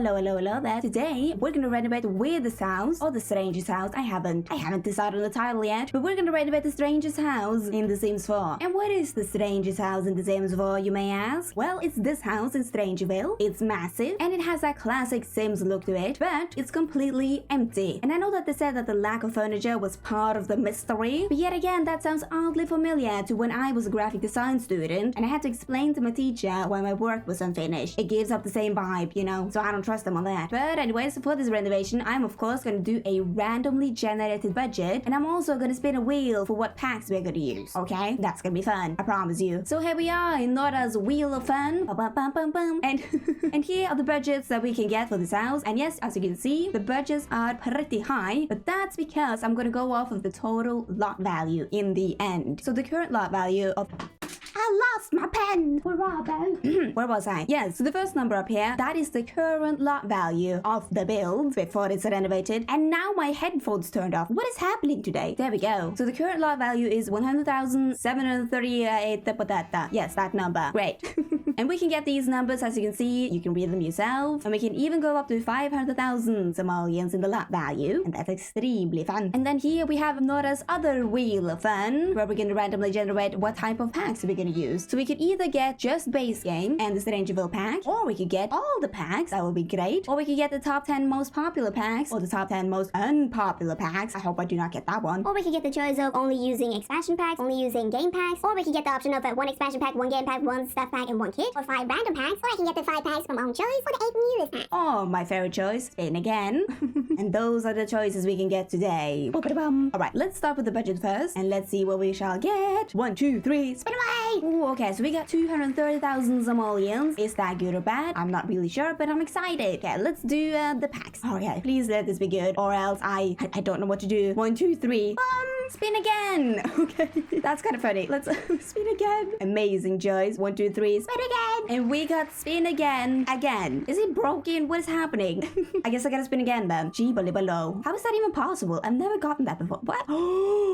hello there. Today, we're gonna renovate the weirdest house or the strangest house. I haven't decided on the title yet, but we're gonna renovate the strangest house in The Sims 4. And what is the strangest house in The Sims 4, you may ask? Well, it's this house in Strangerville. It's massive, and it has that classic Sims look to it, but it's completely empty. And I know that they said that the lack of furniture was part of the mystery, but yet again, that sounds oddly familiar to when I was a graphic design student, and I had to explain to my teacher why my work was unfinished. It gives up the same vibe, you know, so I don't trust them on that. But anyways, for this renovation, I'm of course gonna do a randomly generated budget, and I'm also gonna spin a wheel for what packs we're gonna use. Okay, that's gonna be fun, I promise you. So here we are in Nora's Wheel of Fun. And and here are the budgets that we can get for this house. And yes, as you can see, the budgets are pretty high, but that's because I'm gonna go off of the total lot value in the end. So the current lot value of I lost my pen! Where was I? Yes, so the first number up here, that is the current lot value of the build before it's renovated. And now my headphones turned off. What is happening today? There we go. So the current lot value is 100,738. Yes, that number. Great. And we can get these numbers, as you can see. You can read them yourself. And we can even go up to 500,000 simoleons in the lot value. And that's extremely fun. And then here we have Nora's other Wheel of Fun, where we're going to randomly generate what type of packs we're going to use. So we could either get just base game and the Strangerville pack, or we could get all the packs. That would be great. Or we could get the top 10 most popular packs, or the top 10 most unpopular packs. I hope I do not get that one. Or we could get the choice of only using expansion packs, only using game packs, or we could get the option of one expansion pack, one game pack, one stuff pack, and one kit, or 5 random packs, or I can get the 5 packs from my own choice, or the 8 newest packs. Oh, my favorite choice, spin again. And those are the choices we can get today. Alright, let's start with the budget first, and let's see what we shall get. 1, 2, 3, spin away! Ooh, okay, so we got 230,000 simoleons. Is that good or bad? I'm not really sure, but I'm excited. Okay, let's do the packs. Alright, please let this be good, or else I don't know what to do. 1, 2, 3. Spin again. Okay, that's kind of funny. Let's spin again. Amazing choice. 1, 2, 3. Spin again. And we got spin again. Is it broken? What is happening? I guess I gotta spin again then. Gee, below. How is that even possible? I've never gotten that before. What?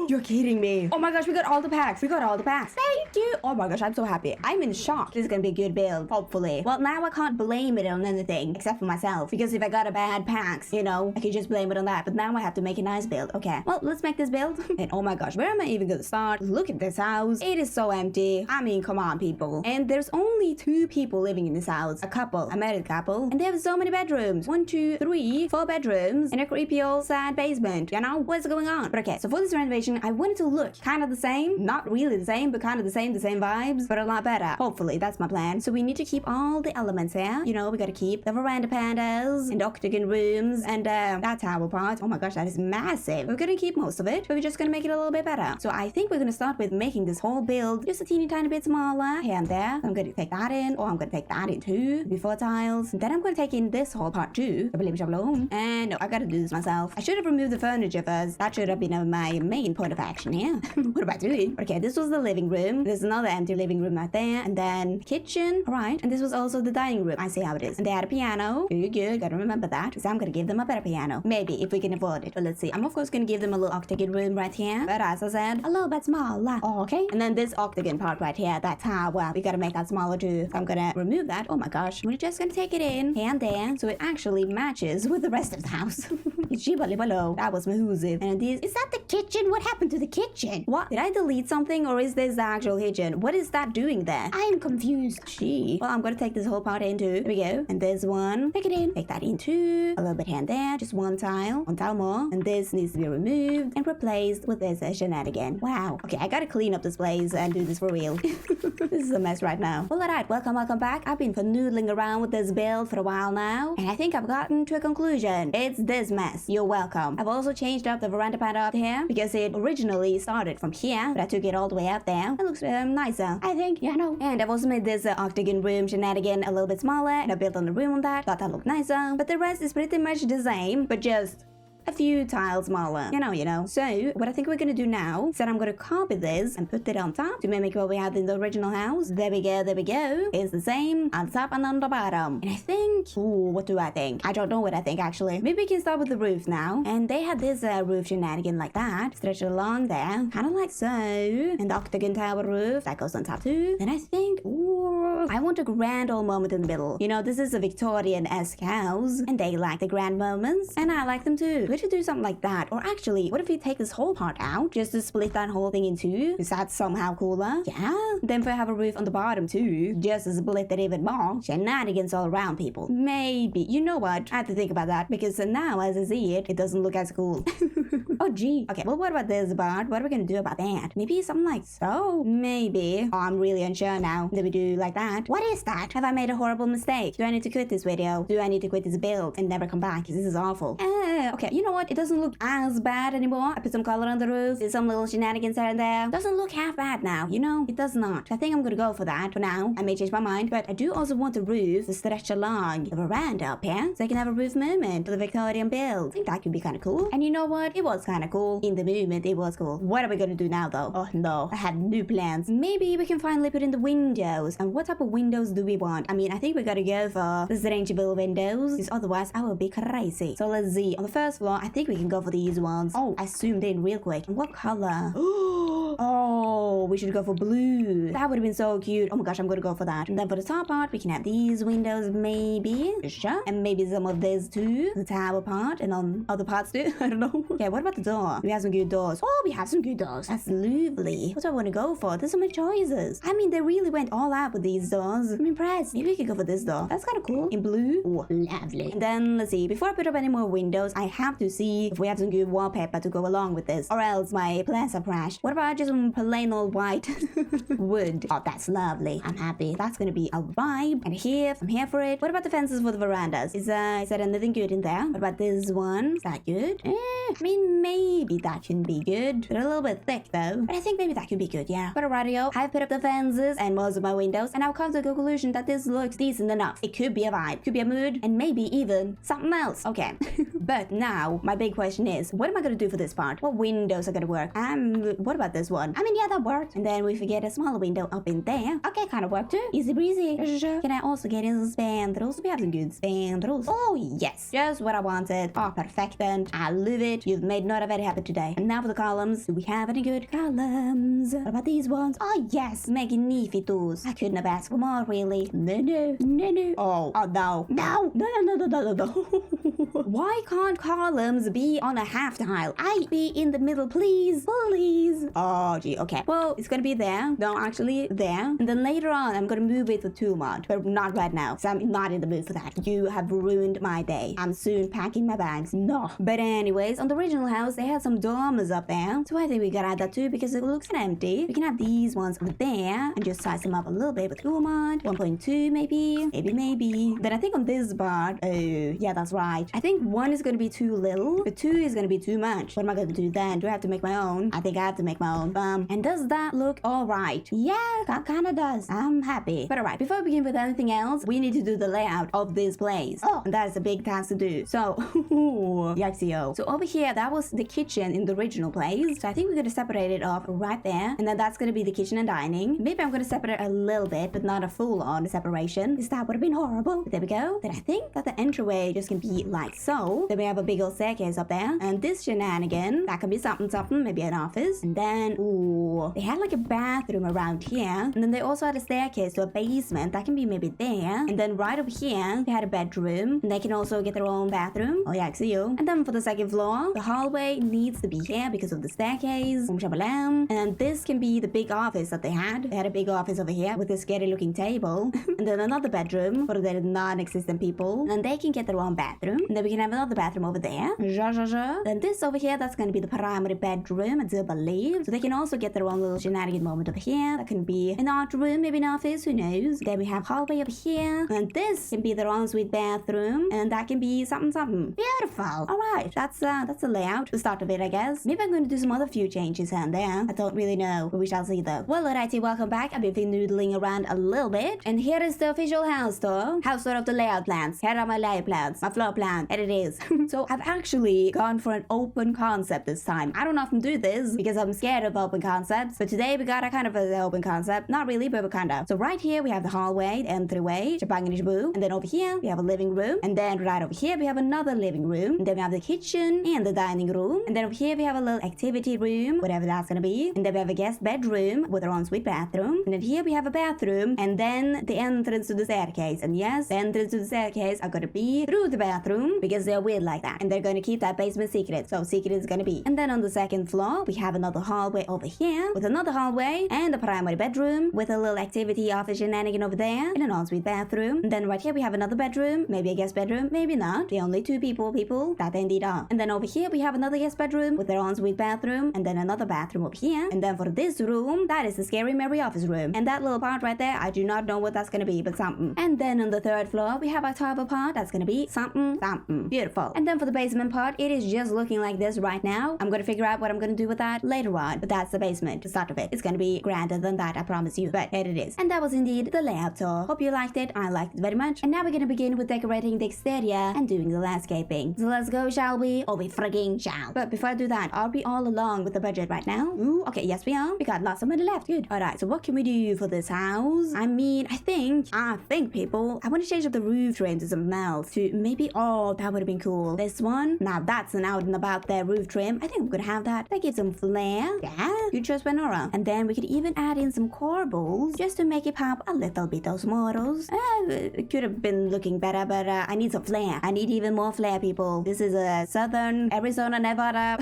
You're kidding me. Oh my gosh, we got all the packs. Thank you. Oh my gosh, I'm so happy. I'm in shock. This is gonna be a good build, hopefully. Well, now I can't blame it on anything except for myself, because if I got a bad packs, you know, I could just blame it on that. But now I have to make a nice build. Okay, well, let's make this build. And oh my gosh, where am I even gonna start? Look at this house. It is so empty. I mean, come on, people. And there's only 2 people living in this house. A couple, a married couple, and they have so many bedrooms. 1, 2, 3, 4 bedrooms and a creepy old sad basement. You know, what's going on? But okay, so for this renovation, I wanted to look kind of the same. Not really the same, but kind of the same vibes, but a lot better. Hopefully, that's my plan. So we need to keep all the elements here. You know, we gotta keep the veranda pandas and octagon rooms and that tower part. Oh my gosh, that is massive. We're gonna keep most of it, but we're just gonna make it a little bit better. So I think we're gonna start with making this whole build just a teeny tiny bit smaller here and there. I'm gonna take that in, or I'm gonna take that in too, before tiles. And then I'm gonna take in this whole part too. And no, I gotta do this myself. I should have removed the furniture first. That should have been my main point of action here. What am I doing? Okay, this was the living room. There's another empty living room right there, and then kitchen. All right, and this was also the dining room. I see how it is. And they had a piano. Good, gotta remember that, because I'm gonna give them a better piano. Maybe, if we can afford it. But let's see. I'm of course gonna give them a little octagon room right here, but as I said, a little bit smaller. Oh, okay. And then this octagon part right here, that tower, we gotta make that smaller too. So I'm gonna remove that. Oh my gosh, we're just gonna take it in here and there, so it actually matches with the rest of the house. That was mahoosive. And this, is that the kitchen? What happened to the kitchen? What? Did I delete something, or is this the actual kitchen? What is that doing there? I'm confused. Gee. Well, I'm gonna take this whole part in too. There we go. And this one, take it in. Take that in too. A little bit here and there. Just one tile more. And this needs to be removed and replaced with this shenanigan. Wow. Okay, I gotta clean up this place and do this for real. This is a mess right now. Well, alright, welcome back. I've been noodling around with this build for a while now, and I think I've gotten to a conclusion. It's this mess. You're welcome. I've also changed up the veranda pad up here, because it originally started from here, but I took it all the way up there. It looks nicer, I think. Yeah, no. And I've also made this octagon room shenanigan a little bit smaller, and I built on the room on that. Thought that looked nicer. But the rest is pretty much the same, but just a few tiles smaller. You know. So what I think we're gonna do now is that I'm gonna copy this and put it on top to mimic what we had in the original house. There we go. It's the same on top and on the bottom. And I think, what do I think? I don't know what I think actually. Maybe we can start with the roof now. And they had this roof shenanigan like that. Stretch it along there, kind of like so. And the octagon tower roof that goes on top too. And I think, I want a grand old moment in the middle. You know, this is a Victorian-esque house, and they like the grand moments, and I like them too. We should do something like that. Or actually, what if we take this whole part out, just to split that whole thing in two? Is that somehow cooler? Yeah. Then if I have a roof on the bottom too, just to split it even more. Shenanigans all around, people. Maybe. You know what? I have to think about that, because now as I see it, it doesn't look as cool. Oh gee. Okay, well what about this part? What are we gonna do about that? Maybe something like so? Maybe. Oh, I'm really unsure now. Do we do like that? What is that? Have I made a horrible mistake? Do I need to quit this video? Do I need to quit this build and never come back? This is awful. Okay, you know what? It doesn't look as bad anymore. I put some color on the roof. Did some little shenanigans here and there. Doesn't look half bad now, you know? It does not. I think I'm gonna go for that for now. I may change my mind, but I do also want the roof to stretch along the veranda up here, so I can have a roof moment for the Victorian build. I think that could be kind of cool. And you know what? It was kind of cool. In the moment, it was cool. What are we gonna do now though? Oh no, I had new plans. Maybe we can finally put in the windows. And what type of windows do we want? I mean, I think we gotta go for the Strangerville windows, because otherwise I will be crazy. So let's see. On the first floor, I think we can go for these ones. Oh, I zoomed in real quick. And what color? Oh, we should go for blue. That would have been so cute. Oh my gosh, I'm gonna go for that. And then for the top part, we can have these windows maybe. Sure. And maybe some of this too. The tower part and on other parts too. I don't know. Okay, what about the door? We have some good doors. Oh, we have some good doors. That's lovely. What do I want to go for? There's so many choices. I mean, they really went all out with these doors. I'm impressed. Maybe we could go for this door. That's kind of cool. In blue. Oh, lovely. And then let's see. Before I put up any more windows, I have to see if we have some good wallpaper to go along with this, or else my plans have crashed. What about just some plain old white wood? Oh, that's lovely. I'm happy. That's gonna be a vibe. And here, I'm here for it. What about the fences for the verandas? Is there anything good in there? What about this one? Is that good? I mean, maybe that can be good. They're a little bit thick though, but I think maybe that could be good, yeah. But alrighty, I've put up the fences and most of my windows, and I've come to the conclusion that this looks decent enough. It could be a vibe, could be a mood, and maybe even something else. Okay. But now, my big question is, what am I gonna do for this part? What windows are gonna work? What about this one? I mean, yeah, that worked. And then we forget a smaller window up in there. Okay, kind of worked too. Easy breezy. Can I also get in the spandrels? We have some good spandrels. Oh, yes. Just what I wanted. Oh, perfect then. I love it. You've made Nora very happy today. And now for the columns. Do we have any good columns? What about these ones? Oh, yes. Magnificus. I couldn't have asked for more, really. No. Oh, no. No. Why can't columns be on a half tile? I be in the middle, please. Oh, gee. Okay. Well, it's gonna be there. No, actually, there. And then later on, I'm gonna move it for 2 months. But not right now. So I'm not in the mood for that. You have ruined my day. I'm soon packing my bags. No. But anyways, on the original house, they had some dormers up there. So I think we gotta add that too, because it looks kind of empty. We can have these ones over there and just size them up a little bit with 1.2 maybe. Maybe. Then I think on this part, oh, yeah, that's right. I think 1 is gonna be too little, but 2 is gonna be too much. What am I gonna do then? Do I have to make my own? I think I have to make my own. And does that look alright? Yeah, that kind of does. I'm happy. But alright, before we begin with anything else, we need to do the layout of this place. Oh, and that is a big task to do. So, yikesio. So over here, that was the kitchen in the original place. So I think we're gonna separate it off right there. And then that's gonna be the kitchen and dining. Maybe I'm gonna separate a little bit, but not a full-on separation, because that would have been horrible. But there we go. Then I think that the entryway just can be like so. Then we have a big old staircase up there. And this shenanigan, that could be something, maybe an office. And then, ooh, they had like a bathroom around here. And then they also had a staircase to a basement. That can be maybe there. And then right over here, they had a bedroom. And they can also get their own bathroom. Oh yeah, I see you. And then for the second floor, the hallway needs to be here because of the staircase. And this can be the big office that they had. They had a big office over here with a scary looking table. And then another bedroom for the non-existent people. And they can get their own bathroom. And then we can have another bathroom over there. Then this over here, that's going to be the primary bedroom, I do believe. So they can also get their own little shenanigan moment over here. That can be an art room, maybe an office, who knows. Then we have hallway over here. And this can be their own sweet bathroom. And that can be something. Beautiful. Alright, that's the layout. The start of it, I guess. Maybe I'm going to do some other few changes here and there. I don't really know, but we shall see though. Well, alrighty, welcome back. I've been noodling around a little bit. And here is the official house tour. House tour of the layout plans. Here are my layout plans. My floor plan. And it is. So I've actually gone for an open concept this time. I don't often do this because I'm scared of open concepts, but today we got a kind of an open concept. Not really, but kind of. So right here we have the hallway, the entryway, and then over here we have a living room, and then right over here we have another living room, and then we have the kitchen and the dining room, and then over here we have a little activity room, whatever that's gonna be, and then we have a guest bedroom with our own suite bathroom, and then here we have a bathroom, and then the entrance to the staircase. And yes, the entrance to the staircase are gonna be through the bathroom because they're weird like that, and they're gonna keep that basement secret. So secret is gonna be. And then on the second floor we have another hallway over here with another hallway and a primary bedroom with a little activity office shenanigan over there and an ensuite bathroom. And then right here we have another bedroom, maybe a guest bedroom, maybe not. The only two people that they indeed are. And then over here we have another guest bedroom with their ensuite bathroom, and then another bathroom over here. And then for this room, that is the scary Mary office room. And that little part right there, I do not know what that's gonna be, but something. And then on the third floor we have our top of part that's gonna be something. Beautiful. And then for the basement part, it is just looking like this right now. I'm gonna figure out what I'm gonna do with that later on, but that's the basement, the start of it. It's gonna be grander than that, I promise you, but here it is. And that was indeed the layout tour. Hope you liked it. I liked it very much. And now we're gonna begin with decorating the exterior and doing the landscaping. So let's go, shall we? Oh, we frigging shall. But before I do that, are we all along with the budget right now? Ooh, okay, yes we are. We got lots of money left. Good. Alright, so what can we do for this house? I mean, I think people, I want to change up the roof trim to something else. To maybe, oh, that would have been cool. This one, now that's an out and about there roof trim. I think I'm gonna have that. That gives some flair. Yeah, good choice by Nora. And then we could even add in some corbels just to make it pop a little bit those mortals. It could have been looking better, but I need some flair. I need even more flair, people. This is a southern Arizona, Nevada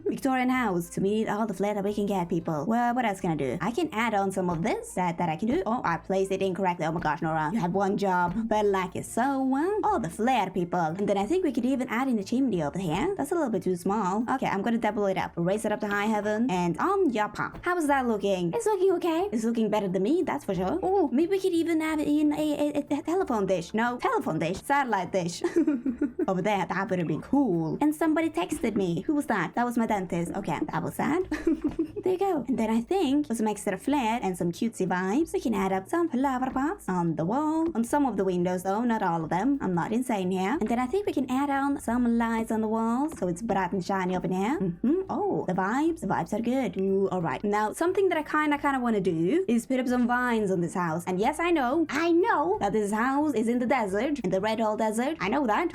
Victorian house. So we need all the flair that we can get, people. Well, what else can I do? I can add on some of this that I can do. Oh, I placed it incorrectly. Oh my gosh, Nora. You have one job, but like it so well. Oh, the flair, people. And then I think we could even add in a chimney over here. That's a little bit too small. Okay, I'm gonna double it up. Raise it up to high heaven. And on your pop. How is that looking? It's looking okay. It's looking better than me, that's for sure. Oh, maybe we could even add in a telephone dish. No, telephone dish. Satellite dish. Over there, that would have been cool. And somebody texted me. Who was that? That was my dentist. Okay, that was sad. There you go. And then I think with some extra flair and some cutesy vibes, we can add up some flower pots on the wall. On some of the windows though, not all of them. I'm not insane here. And then I think we can add on some lights on the walls so it's bright and shiny up in here. Oh, the vibes are good. Ooh, alright. Now, something that I kinda want to do is put up some vines on this house. And yes, I know that this house is in the desert, in the Red Hole Desert. I know that.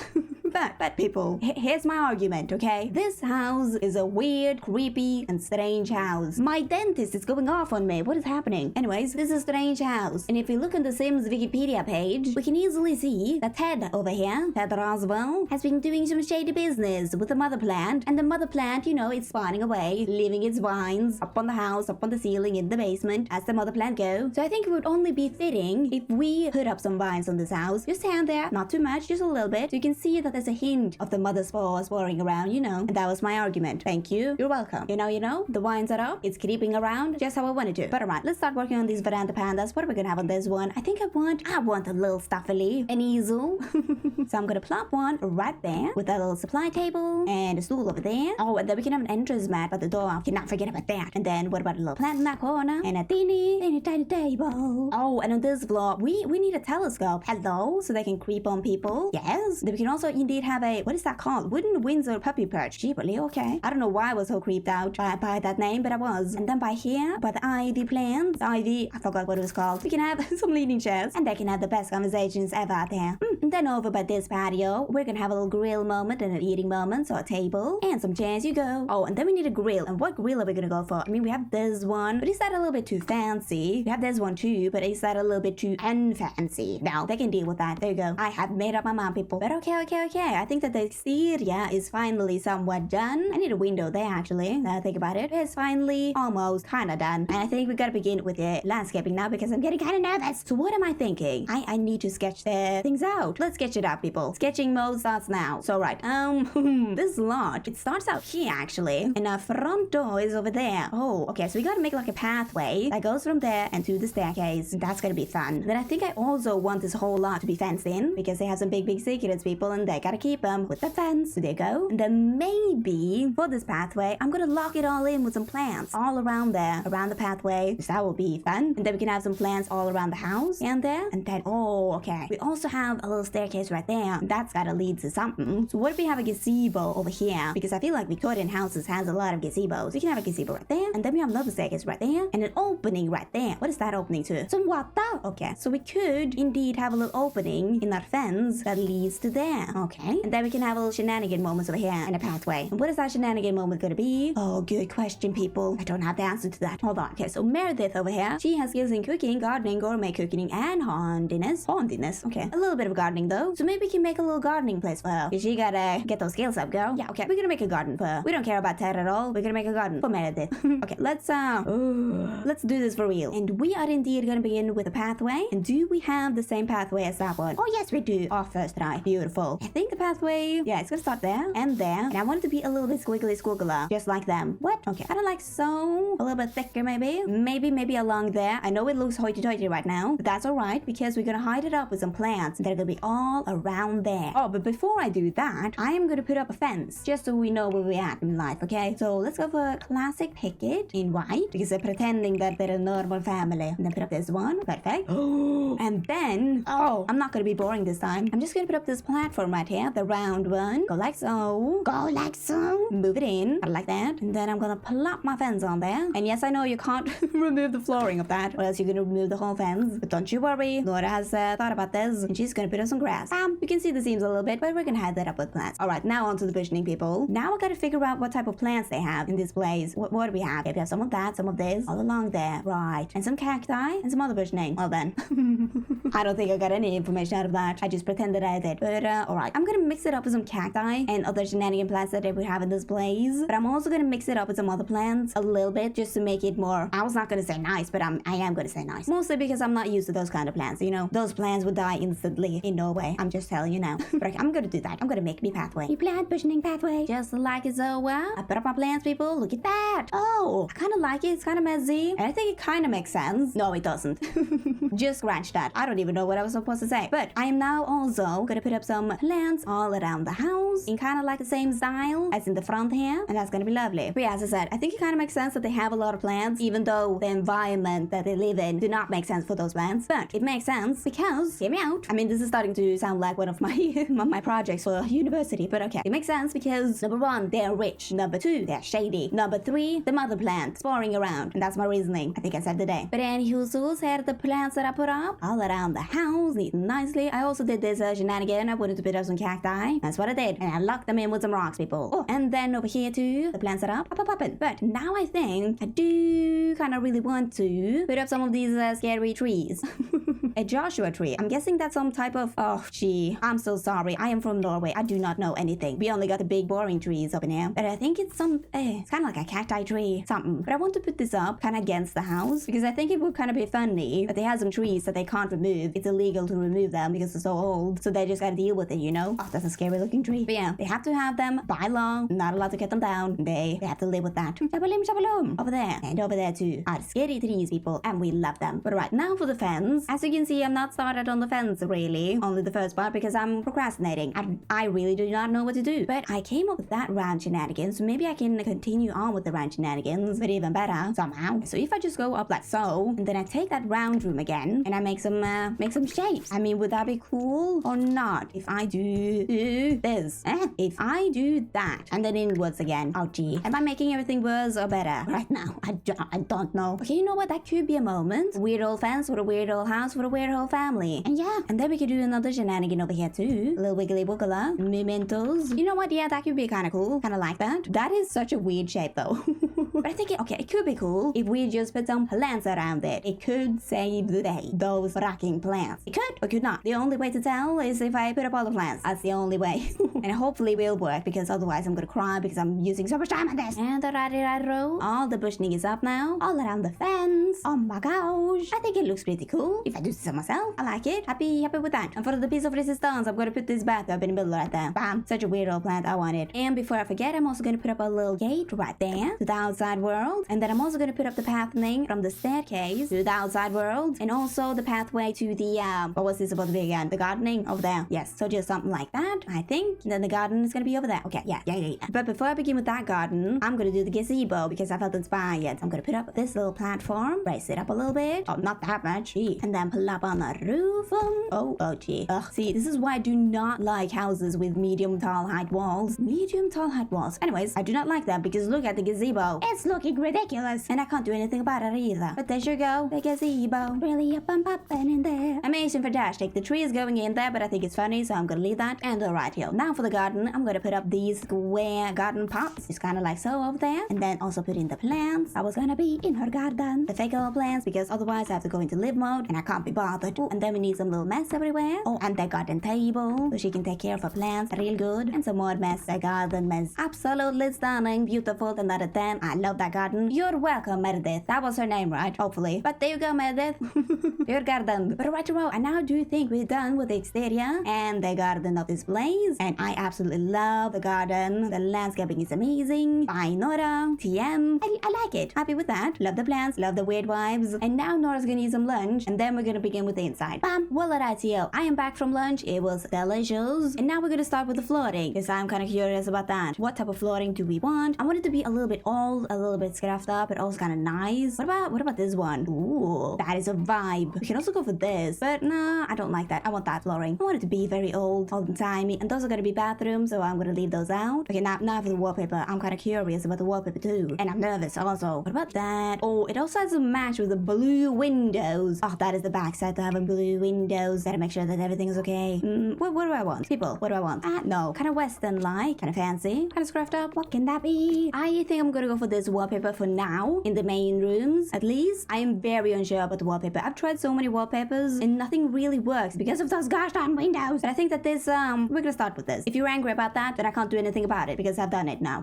But people, here's my argument, okay? This house is a weird, creepy, and strange house. My dentist is going off on me. What is happening? Anyways, this is a strange house. And if we look on the Sims Wikipedia page, we can easily see that Ted over here, Ted Rosewell, has been doing some shady business with the mother plant. And the mother plant, you know, it's spawning away, leaving its vines up on the house, up on the ceiling, in the basement, as the mother plant goes. So I think it would only be fitting if we put up some vines on this house. Just stand there, not too much, just a little bit. So you can see that there's a hint of the mother spores whirring around, you know. And that was my argument. Thank you. You're welcome. You know, the vines are up. It's creeping around just how I want it to. But alright, let's start working on these veranda pandas. What are we gonna have on this one? I think I want a little stuffily, an easel. So I'm gonna plop one right there with a little supply table and a stool over there. Oh, and then we can have an entrance mat by the door. Cannot forget about that. And then what about a little plant in that corner and a teeny tiny table. Oh, and on this floor, we need a telescope. Hello, so they can creep on people. Yes. Then we can also indeed have a, what is that called? Wooden Windsor puppy perch. Cheaply, okay. I don't know why I was so creeped out by that name, but I was. And then by here, by the ivy plants, I forgot what it was called. We can have some leaning chairs, and they can have the best conversations ever out there. And then over by this patio, we're gonna have a little grill moment and an eating moment, so a table and some chairs. You go. Oh, and then we need a grill. And what grill are we gonna go for? I mean, we have this one, but is that a little bit too fancy? We have this one too, but is that a little bit too unfancy? No, they can deal with that. There you go. I have made up my mind, people. But okay. I think that the exterior is finally somewhat done. I need a window there, actually. Now I think about it. It's finally almost kind of done. And I think we gotta begin with the landscaping now because I'm getting kind of nervous. So what am I thinking? I need to sketch the things out. Let's sketch it out, people. Sketching mode starts now. So right, this lot, it starts out here, actually. And our front door is over there. Oh, okay, so we gotta make like a pathway that goes from there and to the staircase. That's gonna be fun. Then I think I also want this whole lot to be fenced in because they have some big secrets, people, and they gotta keep them with the fence. So there you go. And then maybe for this pathway, I'm gonna lock it all in with some plants all around there, around the pathway. So that will be fun. And then we can have some plants all around the house and there. And then, oh, okay. We also have a little staircase right there. That's gotta lead to something. So what if we have a gazebo over here? Because I feel like Victorian houses has a lot of gazebos. We can have a gazebo right there, and then we have another staircase right there, and an opening right there. What is that opening to? Some water. Okay, so we could indeed have a little opening in our fence that leads to there. Okay, and then we can have a little shenanigan moments over here and a pathway. And what is that shenanigan moment gonna be? Oh, good question, people. I don't have the answer to that. Hold on. Okay, so Meredith over here, she has skills in cooking, gardening, gourmet cooking, and hauntiness. Hauntiness. Okay, a little bit of gardening though. So maybe we can make a little gardening place for her. She gotta get those skills up, girl. Yeah, okay. We're gonna make a garden for her. We don't care about Ted at all. We're gonna make a garden for Meredith. Okay, let's do this for real. And we are indeed gonna begin with a pathway. And do we have the same pathway as that one? Oh yes, we do. Our first try. Beautiful. I think the pathway, yeah, it's gonna start there and there. And I want it to be a little bit squiggly squiggler, just like them. What? Okay, I don't like so. A little bit thicker maybe. Maybe along there. I know it looks hoity-toity right now, but that's alright because we're gonna hide it up with some plants that are gonna be all around there. Oh, but before I do that, I am gonna put up a fence just so we know where we're at in life, okay? So let's go for classic picket in white because they're pretending that they're a normal family. And then put up this one. Perfect. And then, I'm not gonna be boring this time. I'm just gonna put up this platform right here, the round one. Go like so. Go like so. Move it in, like that. And then I'm gonna plop my fence on there. And yes, I know you can't remove the flooring of that, or else you're gonna remove the whole fence. But don't you worry, Nora has thought about this, and she's gonna put up some grass. You can see the seams a little bit, but we're gonna hide that up with plants. Alright, now on to the bushing, people. Now I gotta figure out what type of plants they have in this place. What do we have? Okay, we have some of that, some of this, all along there. Right. And some cacti, and some other bushing. Well then. I don't think I got any information out of that. I just pretended I did. But alright, I'm gonna mix it up with some cacti and other shenanigan plants that we have in this place. But I'm also gonna mix it up with some other plants a little bit just to make it more, I was not gonna say nice, but I am gonna say nice. Mostly because I'm not used to those kind of plants, you know. Those plants would die instantly in Norway. I'm just telling you now. But I'm gonna do that. I'm gonna make me pathway. Me plant bushing pathway. Just like it's so well. I put up my plants, people. Look at that. Oh, I kinda like it. It's kinda messy. And I think it kinda makes sense. No, it doesn't. Just scratch that. I don't even know what I was supposed to say. But I am now also gonna put up some plants all around the house in kinda like the same style as in the front here. And that's gonna be lovely. But yeah, as I said, I think it kinda makes sense that they have a lot of plants, even though the environment that they live in do not make sense for those plants. But it makes sense because, hear me out. I mean, this is starting to sound like one of my my projects for university, but okay. It makes sense because number one, they're rich. Number two, they're shady. Number three, the mother plant exploring around. And that's my reasoning. I think I saved the day. But anywho, so here are the plants that I put up all around the house, neat and nicely. I also did this shenanigan. I wanted to put up some cacti. That's what I did. And I locked them in with some rocks, people. Oh, and then over here too, the plants are up. Poppin'. But now I think I do kind of really want to put up some of these scary trees. A Joshua tree. I'm guessing that's some type of... Oh, gee. I'm so sorry. I am from Norway. I do not know anything. We only got the big boring trees up in here. But I think it's some... it's kind of like a cacti tree. Something. But I want to put this up kind of against the house because I think it would kind of be funny that they have some trees that they can't remove. It's illegal to remove them because they're so old. So they just gotta deal with it, you know? Oh, that's a scary looking tree. But yeah, they have to have them by law. Not allowed to cut them down. They have to live with that. Shabalom. Over there. And over there too are scary trees, people. And we love them. But right, now for the fence. As you can see, I'm not started on the fence really. Only the first part because I'm procrastinating. I really do not know what to do. But I came up with that round shenanigans. So maybe I can continue on with the round shenanigans. But even better, somehow. So if I just go up like so, and then I take that round room again, and I make some shapes. I mean, would that be cool or not? If I do this. If I do that, and then inwards again. Oh gee. Am I making everything worse or better right now? I don't know. Okay, you know what? That could be a moment. Weird old fence with a weird old house with a weird old family. And yeah, and then we could do another shenanigan over here too. A little wiggly wiggler. Mementos. You know what? Yeah, that could be kind of cool. Kind of like that. That is such a weird shape though. But I think it could be cool if we just put some plants around it. It could save the day. Those rocking plants. It could or could not. The only way to tell is if I put up all the plants. That's the only way. And hopefully it will work because otherwise I'm gonna cry because I'm using so much time on this. And all the bushing is up now. All around the fence. Oh my gosh. I think it looks pretty cool. If I do this myself, I like it. Happy with that. And for the piece of resistance, I'm gonna put this bathtub in the middle right there. Bam. Such a weird old plant. I want it. And before I forget, I'm also gonna put up a little gate right there to the outside world. And then I'm also gonna put up the pathing from the staircase to the outside world. And also the pathway to the what was this supposed to be again? The gardening over there. Yes. So just something like that. I think And then the garden is gonna be over there. Okay, yeah. But before I begin with that garden, I'm gonna do the gazebo because I felt inspired. I'm gonna put up this little platform, raise it up a little bit. Oh, not that much. Gee. And then pull up on the roof. Oh, gee. Ugh, see, this is why I do not like houses with medium tall height walls. Medium tall height walls. Anyways, I do not like that because look at the gazebo. It's looking ridiculous. And I can't do anything about it either. But there you go. The gazebo. Really up and popping in there. Amazing for Dash. The tree is going in there, but I think it's funny, so I'm gonna leave that. And right here. Now for the garden, I'm gonna put up these square garden pots. It's kind of like so over there. And then also put in the plants. I was gonna be in her garden. The fake old plants, because otherwise I have to go into live mode and I can't be bothered. Ooh, and then we need some little mess everywhere. Oh, and the garden table, so she can take care of her plants real good. And some more mess. The garden mess. Absolutely stunning. Beautiful. 10 out of 10. I love that garden. You're welcome, Meredith. That was her name, right? Hopefully. But there you go, Meredith. Your garden. But right row, I now do think we're done with the exterior and the garden of this place. And I absolutely love the garden. The landscaping is amazing. By Nora, TM. I like it. Happy with that. Love the plants, love the weird vibes. And now Nora's gonna eat some lunch and then we're gonna begin with the inside. Bam! Well, alright, yo. I am back from lunch. It was delicious. And now we're gonna start with the flooring because I'm kind of curious about that. What type of flooring do we want? I want it to be a little bit old, a little bit scruffed up, but also kind of nice. What about this one? Ooh, that is a vibe. We can also go for this, but nah, I don't like that. I want that flooring. I want it to be very old and timey, and those are gonna be bathrooms, so I'm gonna leave those out. Okay, now for the wallpaper. I'm kind of curious about the wallpaper too, and I'm nervous also. What about that? Oh, it also has to match with the blue windows. Oh, that is the backside to having blue windows. Gotta make sure that everything is okay. What do I want? People, what do I want? No, kind of western-like, kind of fancy, kind of scruffed up. What can that be? I think I'm gonna go for this wallpaper for now, in the main rooms, at least. I am very unsure about the wallpaper. I've tried so many wallpapers, and nothing really works because of those gosh darn windows. But I think that this, we're gonna start with this. If you're angry about that, then I can't do anything about it because I've done it now.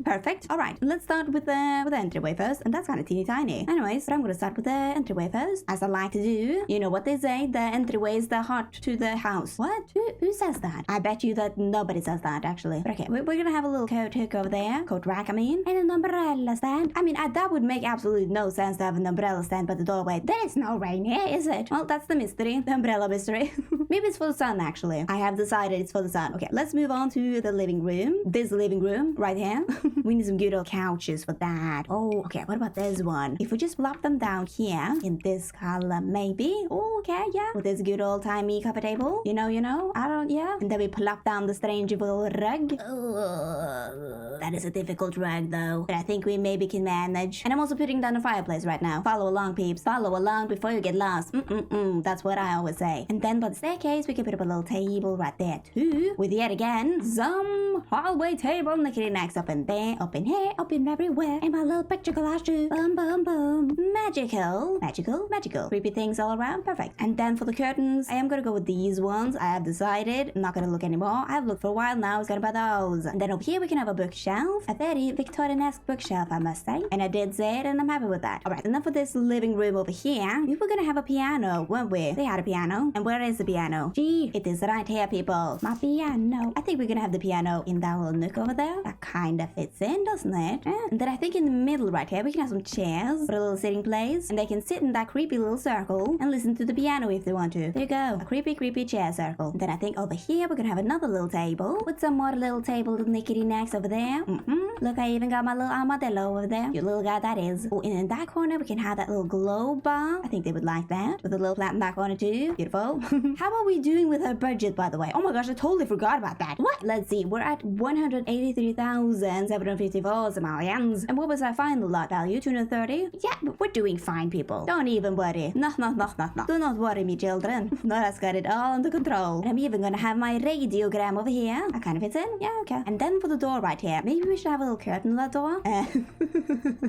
Perfect. All right, let's start with the entryway first, and that's kind of teeny tiny. Anyways, but I'm gonna start with the entryway first, as I like to do. You know what they say, the entryway is the heart to the house. What? Who says that? I bet you that nobody says that, actually. But okay, we're gonna have a little coat hook over there, coat rack, I mean, and an umbrella stand. I mean, that would make absolutely no sense to have an umbrella stand by the doorway. There is no rain here, is it? Well, that's the mystery, the umbrella mystery. Maybe it's for the sun, actually. I have decided it's for the sun. Okay, let's move on to the living room. This living room right here. We need some good old couches for that. Oh, okay, what about this one? If we just plop them down here in this color, maybe. Oh, okay, yeah. With this good old timey coffee table. You know, yeah. And then we plop down the Strangerville rug. That is a difficult rug though, but I think we maybe can manage. And I'm also putting down a fireplace right now. Follow along, peeps. Follow along before you get lost. That's what I always say. And then by the staircase, we can put up a little table right there too, with yet again some hallway table knickety-knacks up in there, up in here, up in everywhere, and my little picture collage too. Boom, boom, boom. Magical. Creepy things all around. Perfect. And then for the curtains, I am gonna go with these ones. I have decided I'm not gonna look anymore. I've looked for a while now. It's gonna buy those. And then over here we can have a bookshelf, a very Victorian-esque bookshelf, I must say. And I did say it, and I'm happy with that. All right, and then for this living room over here, we were gonna have a piano, weren't we? They had a piano. And where is the piano? Gee, it is right here, people. My piano. I think we're gonna have the piano in that little nook over there. That kind of fits in, doesn't it? Yeah. And then I think in the middle right here, we can have some chairs for a little sitting place, and they can sit in that creepy little circle and listen to the piano if they want to. There you go. A creepy chair circle. And then I think over here, we're gonna have another little table with some more little table knickety-knacks over there. Look, I even got my little armadillo over there. Cute little guy that is. Oh, and in that corner, we can have that little globe bar. I think they would like that. With a little plant in that corner too. Beautiful. How are we doing with our budget, by the way? Oh my gosh, I totally forgot about that. What? Let's see. We're at 183,754 simoleons. And what was our final lot value? 230? Yeah, we're doing fine, people. Don't even worry. No. Do not worry, me children. Nora's got it all under control. And I'm even gonna have my radiogram over here. That kind of fits in. Yeah, okay. And then for the door right here, maybe we should have a little curtain on that door.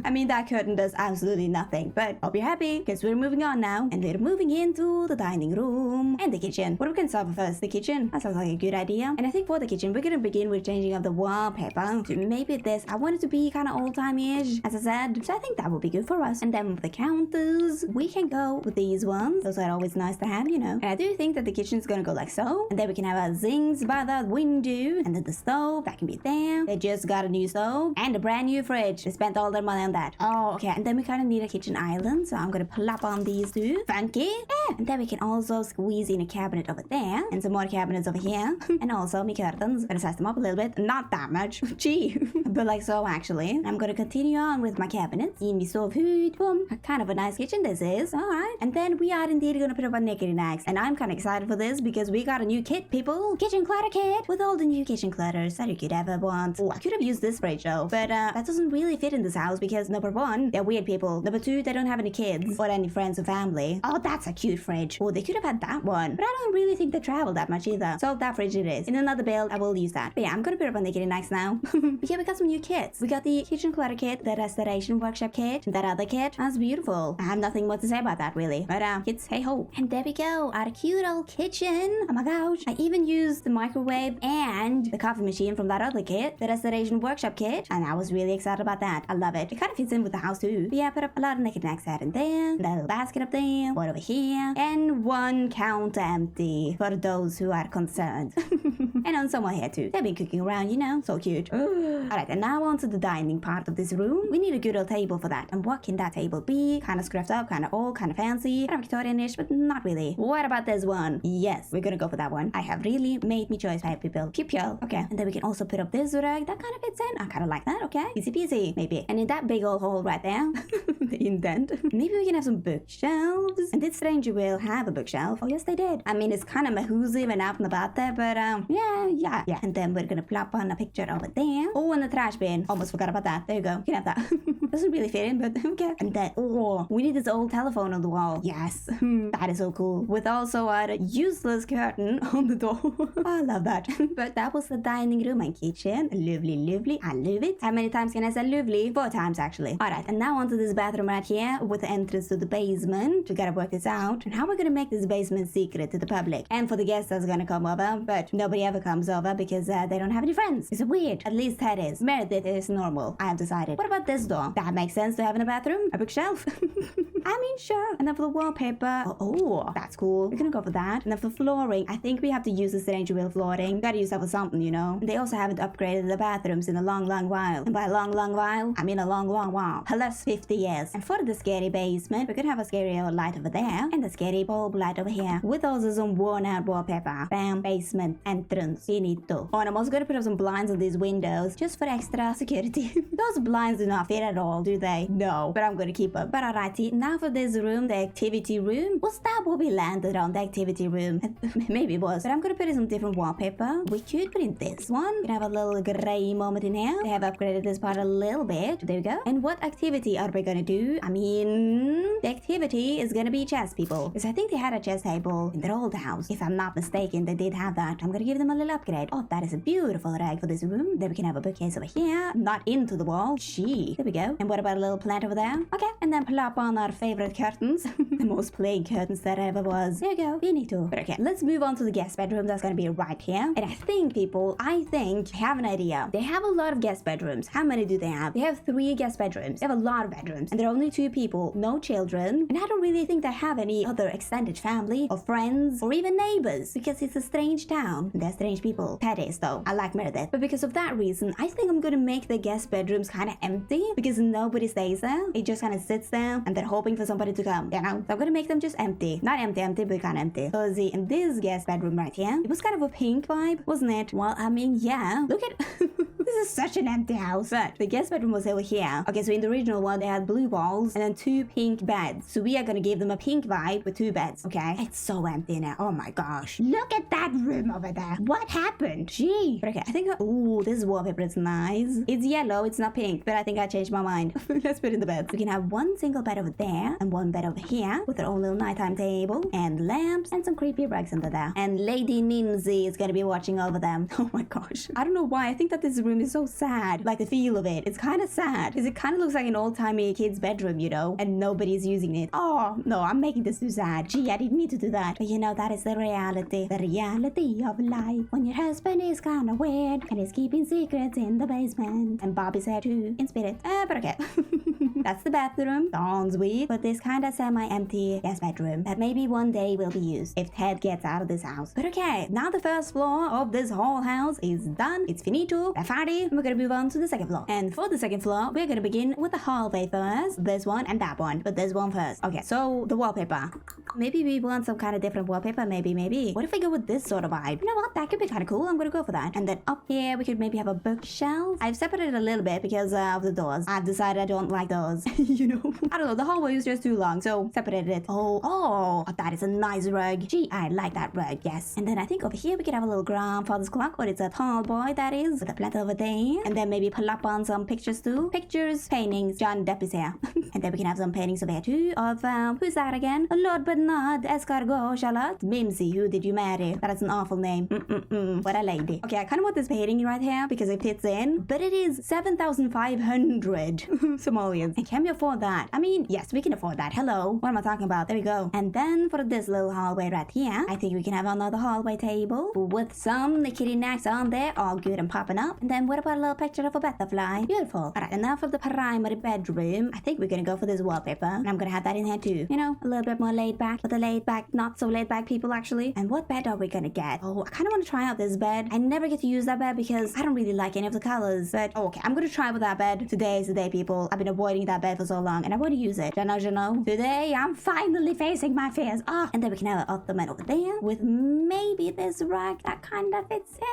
I mean, that curtain does absolutely nothing, but hope you're happy because we're moving on now, and we're moving into the dining room and the kitchen. What are we gonna start with first? The kitchen? That sounds like a good idea. And I think for the kitchen, we're gonna begin with changing up the wallpaper to maybe this. I want it to be kind of old-timey-ish, as I said, so I think that will be good for us. And then with the counters, we can go with these ones. Those are always nice to have, you know. And I do think that the kitchen's gonna go like so, and then we can have our zincs by that window, and then the stove that can be there. They just got a new stove. stove and a brand new fridge. They spent all their money on that. Oh, okay. And then we kind of need a kitchen island. So I'm gonna plop on these two. Funky. Yeah. And then we can also squeeze in a cabinet over there. And some more cabinets over here. And also my curtains. Gonna size them up a little bit. Not that much. Gee. But like so actually. I'm gonna continue on with my cabinets. In my stove hood. Boom. Kind of a nice kitchen this is. Alright. And then we are indeed gonna put up a knickety knacks. And I'm kind of excited for this because we got a new kit, people. Kitchen clutter kit. With all the new kitchen clutters that you could ever want. Oh, I could have used this fridge though. But that doesn't really fit in this house because number one, they're weird people. Number two, they don't have any kids or any friends or family. Oh, that's a cute fridge. Oh, they could have had that one. But I don't really think they travel that much either. So that fridge it is. In another build, I will use that. But yeah, I'm gonna put up on knickety knacks now. But yeah, we got some new kits. We got the kitchen clutter kit, the restoration workshop kit, and that other kit. That's beautiful. I have nothing more to say about that really. But kids, hey ho. And there we go. Our cute old kitchen. Oh my gosh. I even used the microwave and the coffee machine from that other kit, the restoration workshop kit. And I was really excited about that. I love it. It kind of fits in with the house too. But yeah, put up a lot of knickety knacks out in there. That little basket up there. One over here. And one counter empty for those who are concerned. And on someone here too. They've been cooking around, you know. So cute. Alright, and now on to the dining part of this room. We need a good old table for that. And what can that table be? Kind of scruffed up, kind of old, kind of fancy. Kind of Victorian-ish, but not really. What about this one? Yes, we're gonna go for that one. I have really made me choice by people. Pupil. Okay. And then we can also put up this rug. That kind of fits in. I kind of like that. Okay. Easy peasy. Maybe. And in that big old hole right there. The indent. Maybe we can have some bookshelves. And did Strangerville have a bookshelf? Oh, yes, they did. I mean, it's kind of mahoosive and out and about there, but yeah. And then we're gonna plop on a picture over there. Oh, and the trash bin. Almost forgot about that. There you go. You can have that. Doesn't really fit in, but okay. And then, oh, we need this old telephone on the wall. Yes. That is so cool. With also a useless curtain on the door. I love that. But that was the dining room and kitchen. Lovely, lovely. I love it. How many times can I say lovely? 4 times, actually. Alright, and now onto this bathroom right here with the entrance to the basement. We gotta work this out. And how we're gonna make this basement secret to the public. And for the guests that's gonna come over. But nobody ever comes over because they don't have any friends. It's weird. At least that is. Meredith is normal. I have decided. What about this door? That makes sense to have in a bathroom. A bookshelf. I mean, sure. And then for the wallpaper. Oh, that's cool. We're gonna go for that. And then for flooring, I think we have to use the Strangerville flooring. Gotta use that for something, you know. And they also haven't upgraded the bathrooms in a long while. And by long while, I mean a long while. Plus 50 years. And for the scary basement, we could have a scary old light over there. And the scary bulb light over here. With also some worn out wallpaper. Bam, basement, entrance. Finito. Oh, and I'm also gonna put up some blinds on these windows. Just for extra security. Those blinds do not fit at all, do they? No. But I'm gonna keep them. But alrighty, now for this room, the activity room. Was that what we landed on, the activity room? Maybe it was. But I'm gonna put in some different wallpaper. We could put in this one. We can have a little gray moment in here. They have upgraded this part a little bit. There we go. And what activity are we gonna do? I mean, the activity is gonna be chess, people. Because I think they had a chess table in their old house. If I'm not mistaken, they did have that. I'm gonna give them a little upgrade. Oh, that is a beautiful rag for this room. Then we can have a bookcase over here. Not into the wall. Gee. There we go. And what about a little plant over there? Okay. And then plop on our favorite curtains. The most plain curtains that ever was. There you go. Finito. But okay, let's move on to the guest bedroom. That's gonna be right here. And I think, people, I have an idea. They have a lot of guest bedrooms. How many do they have? They have 3 guest bedrooms. They have a lot of bedrooms. And there are only 2 people. No children. And I don't really think they have any other extended family or friends or even neighbors. Because it's a strange town. And they're strange people. That is, though. I like Meredith. But because of that reason, I think I'm gonna make the guest bedrooms kind of empty. Because nobody stays there. It just kind of sits there. And they're hoping for somebody to come. You know? So I'm gonna make them just empty. Not empty, but kind of empty. So see, in this guest bedroom right here, it was kind of a pink vibe, wasn't it? Well, I mean, yeah. Look at... This is such an empty house. But the guest bedroom was over here. Okay, so in the original one, they had blue walls and then 2 pink beds. So we are gonna give them a pink vibe with 2 beds, okay? It's so empty now. Oh my gosh. Look at that room over there. What happened? Gee. But okay, I think... Ooh, this wallpaper is nice. It's yellow, it's not pink, but I think I changed my mind. Let's put in the beds. We can have 1 single bed over there and 1 bed over here with their own little nighttime table and lamps and some creepy rugs under there. And Lady Mimsy is gonna be watching over them. Oh my gosh. I don't know why. I think that this room is so sad. Like the feel of it. It's kind of sad because it kind of looks like an old-timey kid's bedroom, you know, and nobody's using it. Oh, no, I'm making this too sad. Gee, I didn't mean to do that. But you know, that is the reality. The reality of life. When your husband is kind of weird and is keeping secrets in the basement. And Bobby's there too, in spirit. But okay. That's the bathroom. Sounds weird. But this kind of semi-empty guest bedroom that maybe one day will be used if Ted gets out of this house. But okay, now the first floor of this whole house is done. It's finito. They're party, we're gonna move on to the second floor. And for the second floor, we're gonna begin with the hallway first. This one and that one, but this one first. Okay, so the wallpaper. Maybe we want some kind of different wallpaper, maybe. What if we go with this sort of vibe? You know what? That could be kind of cool. I'm gonna go for that. And then up here, we could maybe have a bookshelf. I've separated a little bit because of the doors. I've decided I don't like those. You know? I don't know. The hallway is just too long, so separated it. Oh, that is a nice rug. Gee, I like that rug, yes. And then I think over here, we could have a little grandfather's clock, or it's a tall boy, that is, with a plate over there. And then maybe pull up on some pictures too. Pictures, paintings. John Depp is here. And then we can have some paintings over here too of, who's that again? Lord Bernard Escargot Charlotte Mimsy. Who did you marry? That is an awful name. What a lady. Okay, I kind of want this painting right here because it fits in, but it is 7,500 Somalians. And can we afford that? I mean, yes, we can afford that. Hello. What am I talking about? There we go. And then for this little hallway right here, I think we can have another hallway table with some nickety knacks on there, all good and popping up. And then what about a little picture of a butterfly? Beautiful. Alright, and now for the primary bedroom, I think we're gonna go for this wallpaper. And I'm gonna have that in here too. You know, a little bit more laid back, but the laid back, not so laid back people actually. And what bed are we gonna get? Oh, I kind of want to try out this bed. I never get to use that bed because I don't really like any of the colors. But okay, I'm gonna try with that bed. Today is the day, people. I've been avoiding that bed for so long and I want to use it. You know. Today, I'm finally facing my fears. And then we can have an ottoman over there with maybe this rug that kind of fits in.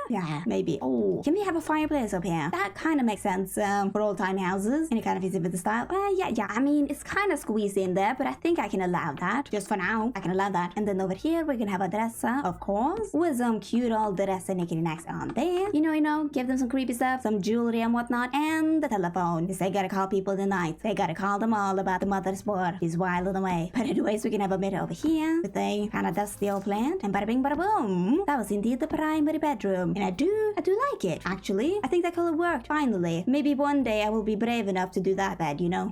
Yeah, maybe. Oh, can we have a fireplace up here? That kind of makes sense for old time houses. And it kind of fits in with the style. Yeah. I mean, it's kind of squeezed in there, but I think I can allow that. Just for now, I can allow that. And then over here, we're gonna have a dresser, of course, with some cute old dresser nickety knacks on there. You know, give them some creepy stuff, some jewelry and whatnot, and the telephone. Because they gotta call people tonight. They gotta call them all about the mother's board. She's wilding away. But anyways, we can have a bit over here with a kind of dusty old plant. And bada bing, bada boom. That was indeed the primary bedroom. And I do like it. Actually, I think that color worked finally. Maybe one day I will be brave enough to do that bed, you know.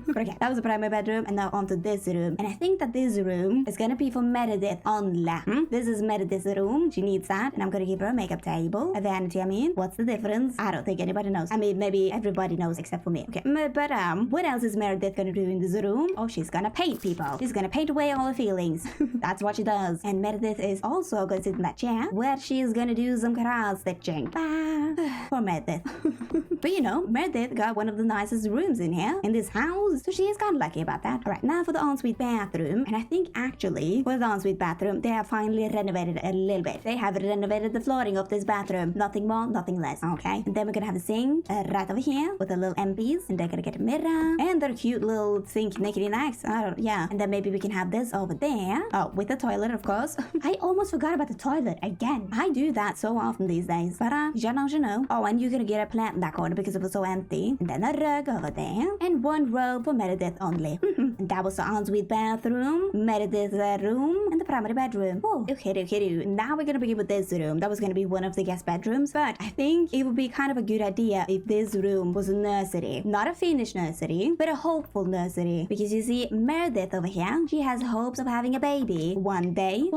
But okay, that was the primary bedroom, and now onto this room. And I think that this room is gonna be for Meredith only. This is Meredith's room. She needs that, and I'm gonna give her a makeup table, a vanity. I mean, what's the difference? I don't think anybody knows. I mean, maybe everybody knows except for me. Okay, but what else is Meredith gonna do in this room? Oh, she's gonna paint people. She's gonna paint away all her feelings. That's what she does. And Meredith is also gonna sit in that chair where she's gonna do some cross stitching. Poor Meredith. But you know, Meredith got one of the nicest rooms in here in this house, so she is kind of lucky about that. Alright, now for the ensuite bathroom. And I think actually for the ensuite bathroom, they have finally renovated a little bit. They have renovated the flooring of this bathroom. Nothing more, nothing less. Okay, and then we're gonna have a sink right over here with a little MPs, and they're gonna get a mirror and their cute little sink nickety knacks. Yeah. And then maybe we can have this over there. Oh, with the toilet, of course. I almost forgot about the toilet again. I do that so often these days. But you know. Oh, and you're gonna get a plant in that corner because it was so empty. And then a rug over there. And one robe for Meredith only. And that was the ensuite bathroom, Meredith's room, and the primary bedroom. Oh, okay. Now we're gonna begin with this room. That was gonna be one of the guest bedrooms, but I think it would be kind of a good idea if this room was a nursery. Not a finished nursery, but a hopeful nursery. Because you see, Meredith over here, she has hopes of having a baby one day.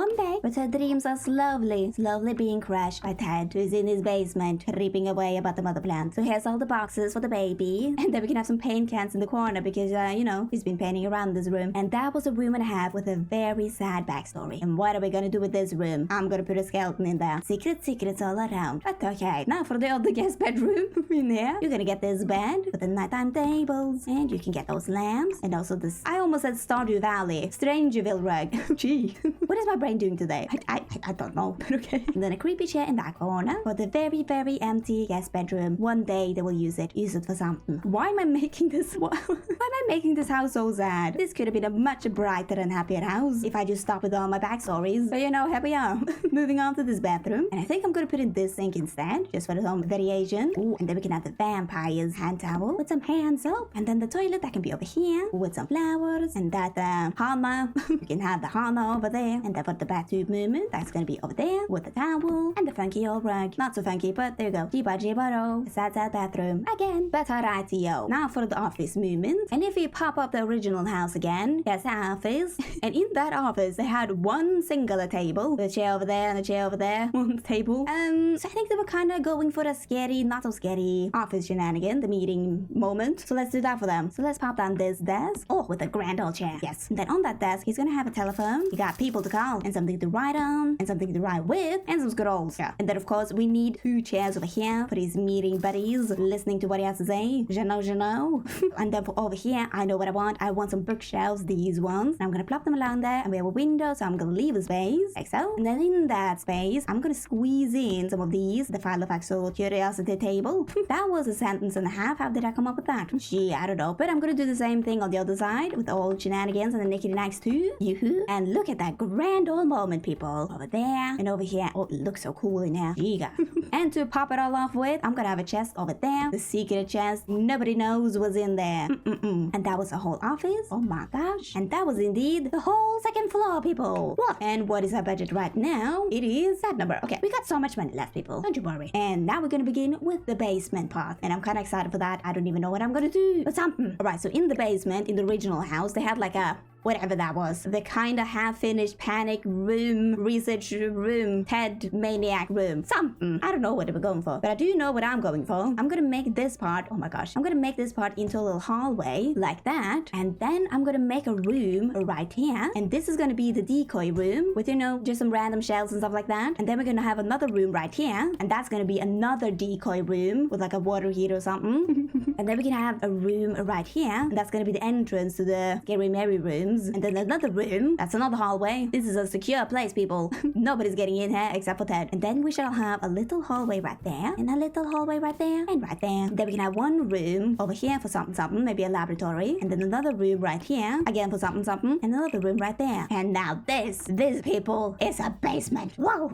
But her dreams are slowly being crushed by Ted, who is in his basement, reaping away about the mother plant. So here's all the boxes for the baby. And then we can have some paint cans in the corner because, you know, he's been painting around this room. And that was a room and a half with a very sad backstory. And what are we gonna do with this room? I'm gonna put a skeleton in there. Secrets all around. But okay, now for the other guest bedroom in there. You're gonna get this bed with the nighttime tables. And you can get those lamps. And also this, I almost said Stardew Valley, Strangerville rug. Gee, what is my brain doing today? I don't know, but okay. And then a creepy chair in that corner for the very empty guest bedroom. One day they will use it for something. Why am I making this? Why am I making this house so sad? This could have been a much brighter and happier house if I just stopped with all my backstories. But you know, here we are. Moving on to this bathroom. And I think I'm gonna put in this sink instead, just for some variation. Ooh, and then we can have the vampire's hand towel with some hand soap. And then the toilet that can be over here with some flowers. And that Hana. We can have the Hana over there. And then for the bathtub movement, that's gonna be over there with the towel and the funky old rug. Not so funky, but there you go. Jibba-jibba-ro. Sad bathroom. Again. But alrighty-yo. Now for the office movement. And if we pop up the original house again, there's the office. And in that office, they had one singular table. The chair over there and the chair over there. One table. So I think they were kind of going for a scary, not so scary office shenanigan, the meeting moment. So let's do that for them. So let's pop down this desk. Oh, with a grand old chair. Yes. And then on that desk, he's gonna have a telephone. You got people to call and something to write on and something to write with and some scrolls. Yeah. And then of course, we need 2 chairs over here for his meeting buddies, listening to what he has to say. Je know. And then for over here, I know what I want. I want some bookshelves, these ones. And I'm gonna plop them along there, and we have a window, so I'm gonna leave a space, like so. And then in that space, I'm gonna squeeze in some of these. The file of actual curiosity table. That was a sentence and a half. How did I come up with that? Gee, I don't know. But I'm gonna do the same thing on the other side with all shenanigans and the nickety knacks too. Yoo-hoo. And look at that grand old moment, people. Over there and over here. Oh, it looks so cool in here. Giga. And to pop it all off with, I'm gonna have a chest over there. The secret chest. Nobody knows what's in there. And that was the whole office. Oh my gosh. And that was indeed the whole second floor, people. What? And what is our budget right now? It is that number. Okay, we got so much money left, people. Don't you worry. And now we're gonna begin with the basement part. And I'm kind of excited for that. I don't even know what I'm gonna do. But something. Alright, so in the basement, in the original house, they had like a whatever that was. The kind of half-finished panic room, research room, TED maniac room. Something. I don't know what they were going for. But I do know what I'm going for. I'm gonna make this part, oh my gosh. I'm gonna make this part into a little hallway like that. And then I'm gonna make a room right here. And this is gonna be the decoy room with, you know, just some random shelves and stuff like that. And then we're gonna have another room right here. And that's gonna be another decoy room with like a water heater or something. And then we can have a room right here. And that's gonna be the entrance to the Scary Mary room. And then another room. That's another hallway. This is a secure place, people. Nobody's getting in here except for Ted. And then we shall have a little hallway right there. And a little hallway right there. And right there. And then we can have one room over here for something. Maybe a laboratory. And then another room right here. Again for something. And another room right there. And now this people, is a basement. Whoa.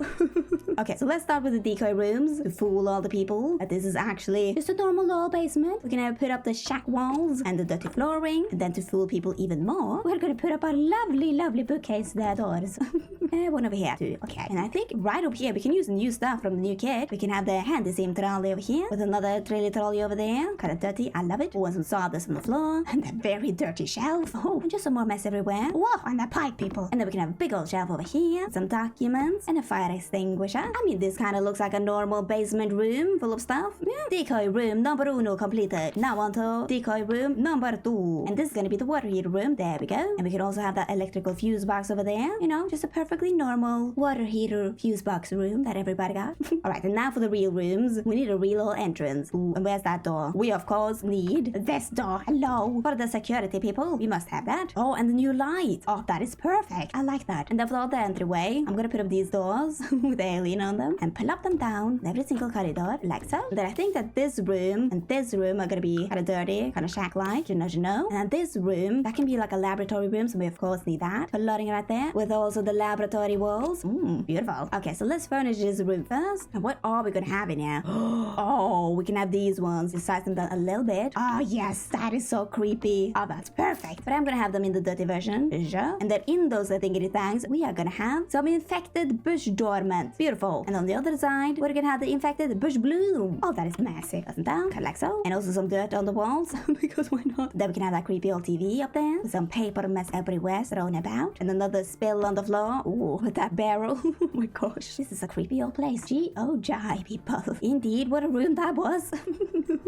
Okay, so let's start with the decoy rooms to fool all the people that this is actually just a normal old basement. We're gonna put up the shack walls and the dirty flooring. And then to fool people even more, we're gonna put up a lovely bookcase there, doors. One over here too. Okay, and I think right over here we can use the new stuff from the new kit. We can have the handy sim trolley over here with another trailer trolley over there. Kind of dirty, I love it. Oh, and some sawdust on the floor and that very dirty shelf. Oh, and just some more mess everywhere. Whoa, and that pipe, people. And then we can have a big old shelf over here, some documents and a fire extinguisher. I mean, this kind of looks like a normal basement room full of stuff. Yeah. Decoy room number uno completed. Now on to decoy room number 2. And this is gonna be the water heater room. There we go. And we can also have that electrical fuse box over there. You know, just a perfectly normal water heater fuse box room that everybody got. Alright, and now for the real rooms. We need a real old entrance. Ooh, and where's that door? We of course need this door. Hello. For the security people, we must have that. Oh, and the new light. Oh, that is perfect. I like that. And then for the entryway, I'm gonna put up these doors with the alien on them and plop them down in every single corridor, like so. And then I think that this room and this room are gonna be kind of dirty, kind of shack-like, you know. And this room, that can be like a laboratory room, so we of course need that. Put lighting right there with also the laboratory walls. Beautiful. Okay, so let's furnish this room first. And what are we gonna have in here? Oh, we can have these ones. We size them down a little bit. Oh yes, that is so creepy. Oh, that's perfect. But I'm gonna have them in the dirty version. Sure. And then in those thingy things, we are gonna have some infected bush dormant. Beautiful. And on the other side, we're gonna have the infected bush bloom. Oh, that is massive. Doesn't that? Kind of like so. And also some dirt on the walls because why not? Then we can have that creepy old TV up there with some paper mess everywhere thrown about. And another spill on the floor. Ooh, with that barrel. Oh my gosh. This is a creepy old place. G-O-J, people. Indeed, what a room that was.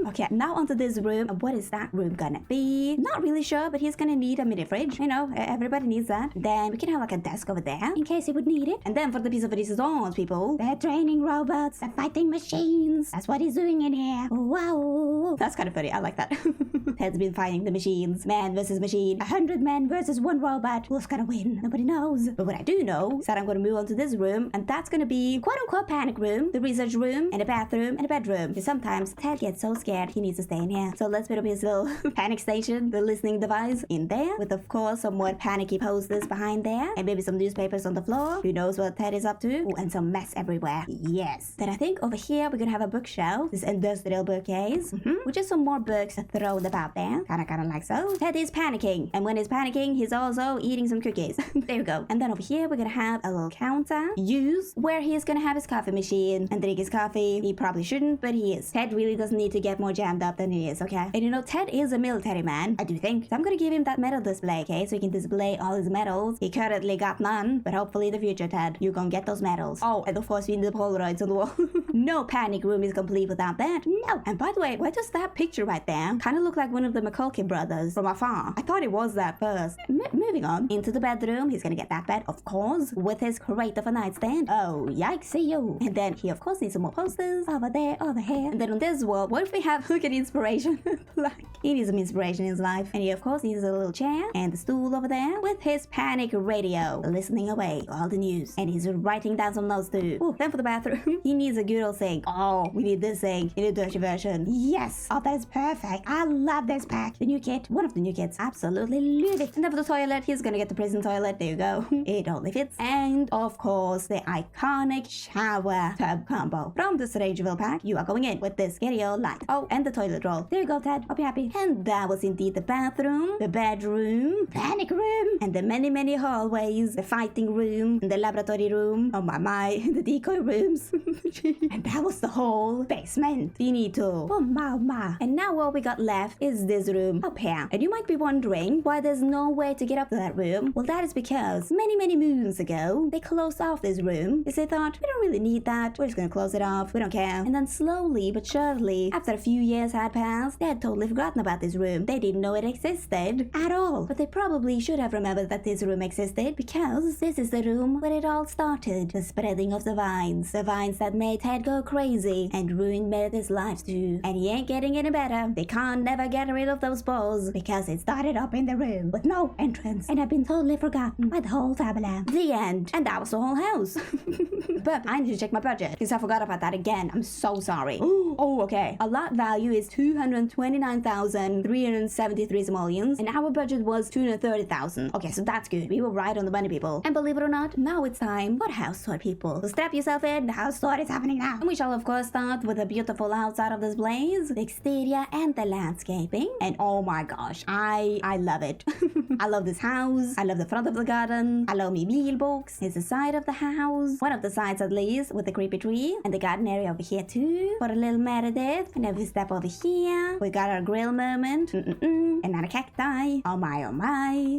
Okay, now onto this room. What is that room gonna be? Not really sure, but he's gonna need a mini fridge. You know, everybody needs that. Then we can have like a desk over there in case he would need it. And then for the piece of resistance, people, they're training robots, they're fighting machines. That's what he's doing in here. Wow. That's kind of funny. I like that. Ted's been fighting the machines. Man versus machine. 100 men versus 1 robot. Who's gonna win? Nobody knows. But what I do know is that I'm gonna move on to this room, and that's gonna be quote-unquote panic room, the research room, and a bathroom, and a bedroom. Because sometimes Ted gets so scared he needs to stay in here. So let's put up his little panic station, the listening device, in there, with of course some more panicky posters behind there, and maybe some newspapers on the floor. Who knows what Ted is up to? Ooh, and some mess everywhere. Yes. Then I think over here we're gonna have a bookshelf, this industrial bookcase, with just some more books thrown about there. Kinda like so. Ted is panicking, and when he's panicking, he's also eating some cookies. There we go. And then over here we're gonna have a little counter used where he's gonna have his coffee machine and drink his coffee. He probably shouldn't, but he is. Ted really doesn't need to get more jammed up than he is, okay? And you know, Ted is a military man, I do think. So I'm gonna give him that medal display, okay? So he can display all his medals. He currently got none, but hopefully in the future, Ted, you gonna get those medals. Oh, and of course we need the Polaroids on the wall. No panic room is complete without that. No. And by the way, why does that picture right there kind of look like one of the McCulkin brothers from afar? I thought it was that first. Moving on into the bedroom, he's gonna get that bed, of course, with his crate of a nightstand. Oh, yikes, yo. And then he, of course, needs some more posters over there, over here. And then on this wall, what if we have, look at inspiration. Like, he needs some inspiration in his life. And he, of course, needs a little chair and the stool over there with his panic radio, listening away to all the news. And he's writing down some notes too. Ooh, then for the bathroom, he needs a good old sink. Oh, we need this sink in a dirty version. Yes. Oh, that is perfect. I love this pack. The new kit, one of the new kits. Absolutely love it. And then for the toilet, he's gonna get the prison toilet. There you go. It only fits. And of course, the iconic shower tub combo from the Strangerville pack. You are going in with this stereo light. Oh, and the toilet roll. There you go, Ted. I'll be happy. And that was indeed the bathroom, the bedroom, panic room, and the many hallways, the fighting room, and the laboratory room. Oh my, the decoy rooms. And that was the whole basement. Finito. Oh my. And now all we got left is this room up here. And you might be wondering why there's no way to get up to that room. Well, that is because many moons ago, they closed off this room because they thought, we don't really need that. We're just gonna close it off. We don't care. And then slowly but surely, after a few years had passed, they had totally forgotten about this room. They didn't know it existed at all. But they probably should have remembered that this room existed because this is the room where it all started. The spreading of the vines. The vines that made Ted go crazy and ruined Meredith's life too. And he ain't getting any better. They can't never get rid of those balls because it started up in the room with no entrance and had been totally forgotten by the whole family. The end. And that was the whole house. But I need to check my budget because I forgot about that again. I'm so sorry. Oh, okay. Our lot value is 229,373 simoleons and our budget was 230,000. Okay, so that's good. We were right on the money, people. And believe it or not, now it's time for the house tour, people. So strap yourself in. The house tour is happening now. And we shall of course start with the beautiful outside of this place, the exterior and the landscaping. And oh my gosh, I love it. I love this house. I love the front of the garden. I love me mailbox. It's the side of the house. One of the sides at least with the creepy tree. And the garden area over here too. For a little Meredith. And if we step over here, we got our grill moment. And not a cacti. Oh my.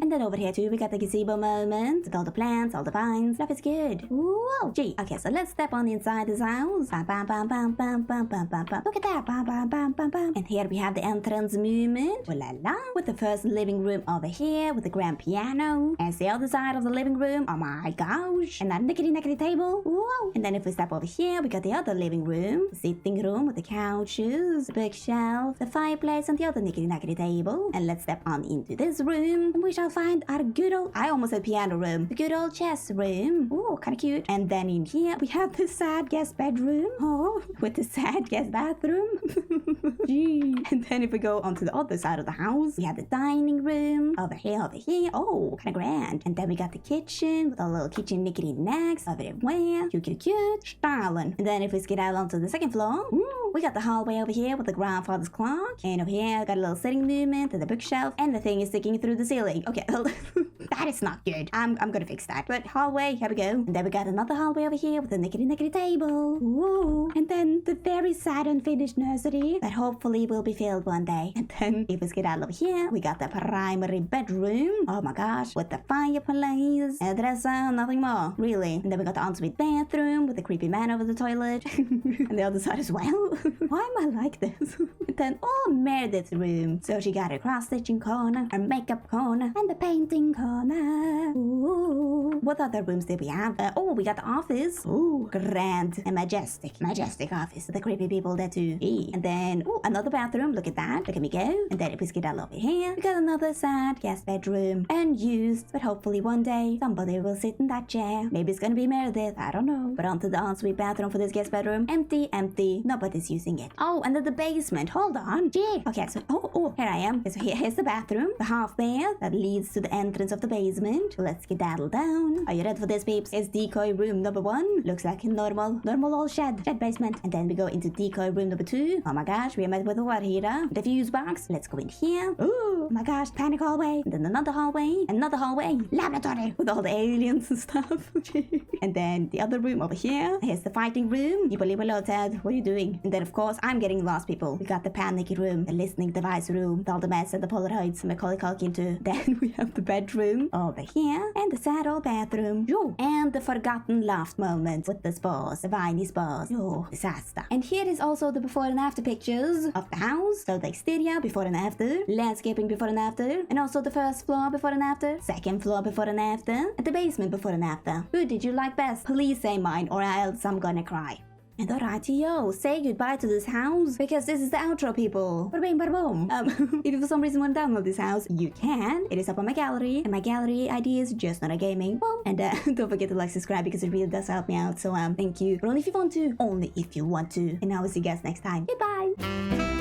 And then over here too, we got the gazebo moment. With all the plants, all the vines. Life is good. Whoa. Gee. Okay, so let's step on inside this house. Bam, bam, bam, bam, bam, bam, bam, bam, bam. Look at that. Bam, bam, bam, bam, bam. And here we have the entrance movement. Oh la la. With the first living room over here with the grand piano. And the other side of the living room. Oh my gosh. And that nickety table. Whoa. And then if we step over here, we got the other living room. The sitting room with the couches, the bookshelf, the fireplace, and the other nickety table. And let's step on into this room. And we shall find our good old, I almost said piano room. The good old chess room. Ooh, kind of cute. And then in here, we have the sad guest bedroom. Oh, with the sad guest bathroom. Gee. And then if we go onto the other side of the house, we have the dining room. Over here. Oh, kind of grand. And then we got the kitchen with a little kitchen nickety knacks everywhere. Cute. Styling. And then if we skedaddle onto the second floor, we got the hallway over here with the grandfather's clock. And over here, I got a little sitting movement and the bookshelf. And the thing is sticking through the ceiling. Okay, that is not good. I'm gonna fix that. But hallway, here we go. And then we got another hallway over here with a nickety table. Ooh. And then the very sad unfinished nursery that hopefully will be filled one day. And then if we skedaddle over here, we got the primary bedroom. Oh my gosh, with the fireplace, a dresser, nothing more, really. And then we got the ensuite bathroom with the creepy man over the toilet. And the other side as well. Why am I like this? And then Meredith's room. So she got her cross-stitching corner, her makeup corner, and the painting corner. Ooh. What other rooms did we have? We got the office. Ooh, grand and majestic office. The creepy people there too. And then, another bathroom. Look at that. Look at me go. And then if we skedaddle over here, we got another sad guest bedroom. Unused, but hopefully one day somebody will sit in that chair. Maybe it's gonna be Meredith. I don't know. But onto the ensuite bathroom for this guest bedroom. Empty. Nobody's using it. Oh, and then the basement. Hold on. Gee. Okay, so, here I am. So here's the bathroom. The half there that leads to the entrance of the basement. Let's skedaddle down. Are you ready for this, peeps? It's decoy room number 1. Looks like a normal old shed basement. And then we go into decoy room number 2. Oh my gosh, we are met with a water heater. The fuse box. Let's go in here. Oh my gosh, panic hallway. And then another hallway. Laboratory with all the aliens and stuff. And then the other room over here. Here's the fighting room. You believe hello, Ted. What are you doing? And then, of course, I'm getting lost, people. We got the panic room, the listening device room, with all the mess and the Polaroids, Macaulay Culkin too. Then we have the bedroom over here, and the sad old bathroom. And the forgotten loft moment with the spores, the viney spores. Disaster. And here is also the before and after pictures of the house. So the exterior before and after, landscaping before and after, and also the first floor before and after, second floor before and after, and the basement before and after. Who did you like best? Please say mine, or else I'm gonna cry. And alrighty, say goodbye to this house, because this is the outro, people. Bada bing, bada boom. If you for some reason want to download this house, you can. It is up on my gallery, and my gallery ID is JustNoraGaming. Well, and don't forget to like, subscribe, because it really does help me out. So thank you, but only if you want to. Only if you want to. And I will see you guys next time. Goodbye.